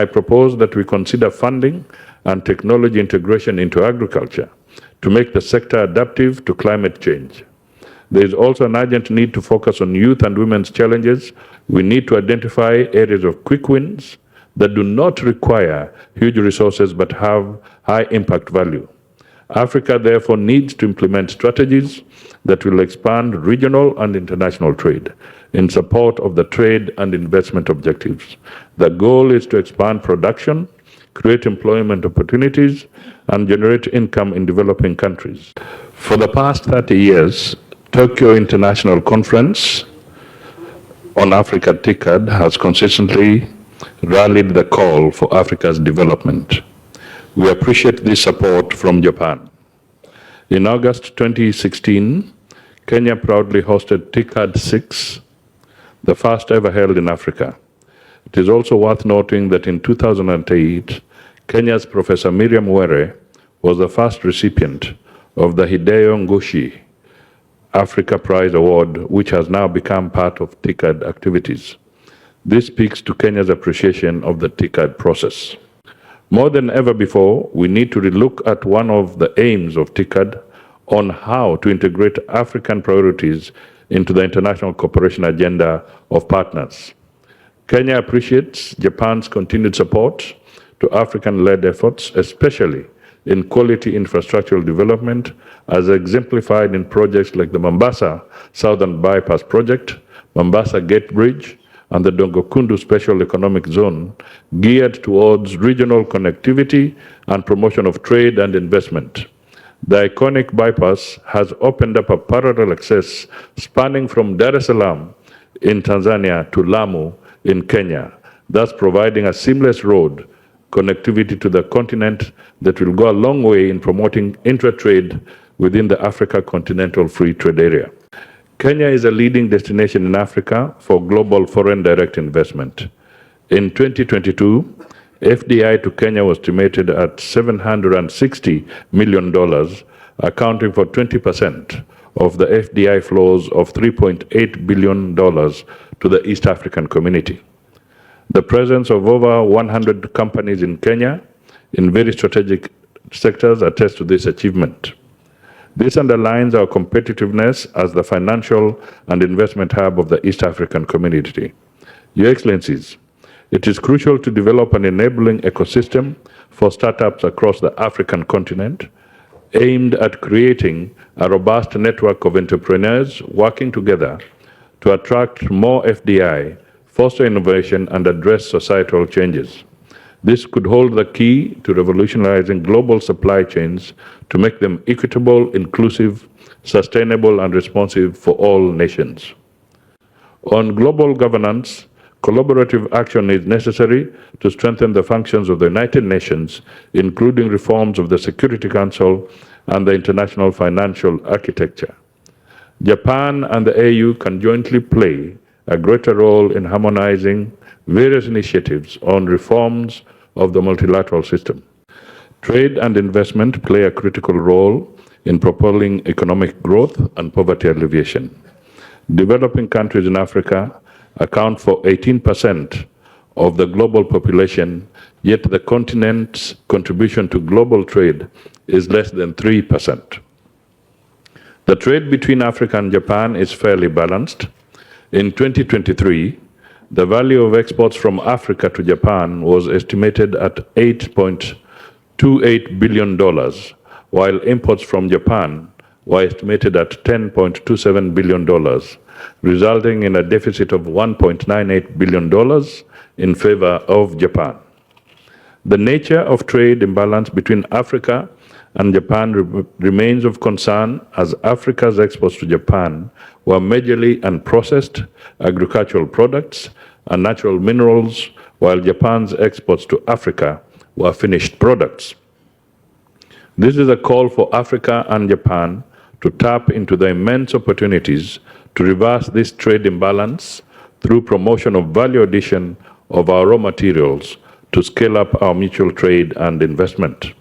I propose that we consider funding and technology integration into agriculture to make the sector adaptive to climate change. There is also an urgent need to focus on youth and women's challenges. We need to identify areas of quick wins that do not require huge resources but have high impact value. Africa therefore needs to implement strategies that will expand regional and international trade in support of the trade and investment objectives. The goal is to expand production, create employment opportunities, and generate income in developing countries. For the past 30 years, Tokyo International Conference on Africa, Ticad, has consistently rallied the call for Africa's development. We appreciate this support from Japan. In August 2016, Kenya proudly hosted Ticad 6, the first ever held in Africa. It is also worth noting that in 2008, Kenya's Professor Miriam Were was the first recipient of the Hideo Ngushi Africa Prize Award, which has now become part of Ticad activities. This speaks to Kenya's appreciation of the Ticad process. More than ever before, we need to relook at one of the aims of Ticad on how to integrate African priorities into the international cooperation agenda of partners. Kenya appreciates Japan's continued support to African-led efforts, especially in quality infrastructural development, as exemplified in projects like the Mombasa Southern Bypass Project, Mombasa Gate Bridge, and the Dongokundu Special Economic Zone, geared towards regional connectivity and promotion of trade and investment. The iconic bypass has opened up a parallel access spanning from Dar es Salaam in Tanzania to Lamu in Kenya, thus providing a seamless road connectivity to the continent that will go a long way in promoting intra-trade within the Africa Continental Free Trade Area. Kenya is a leading destination in Africa for global foreign direct investment. In 2022, FDI to Kenya was estimated at $760 million, accounting for 20% of the FDI flows of $3.8 billion to the East African community. The presence of over 100 companies in Kenya in very strategic sectors attests to this achievement. This underlines our competitiveness as the financial and investment hub of the East African community. Your Excellencies, it is crucial to develop an enabling ecosystem for startups across the African continent, aimed at creating a robust network of entrepreneurs working together to attract more FDI, foster innovation, and address societal changes. This could hold the key to revolutionizing global supply chains to make them equitable, inclusive, sustainable, and responsive for all nations. On global governance, collaborative action is necessary to strengthen the functions of the United Nations, including reforms of the Security Council and the international financial architecture. Japan and the AU can jointly play a greater role in harmonizing various initiatives on reforms of the multilateral system. Trade and investment play a critical role in propelling economic growth and poverty alleviation. Developing countries in Africa account for 18% of the global population, yet the continent's contribution to global trade is less than 3%. The trade between Africa and Japan is fairly balanced. In 2023, the value of exports from Africa to Japan was estimated at $8.28 billion, while imports from Japan were estimated at $10.27 billion, resulting in a deficit of $1.98 billion in favor of Japan. The nature of trade imbalance between Africa and Japan remains of concern, as Africa's exports to Japan were majorly unprocessed agricultural products and natural minerals, while Japan's exports to Africa were finished products. This is a call for Africa and Japan to tap into the immense opportunities to reverse this trade imbalance through promotion of value addition of our raw materials to scale up our mutual trade and investment.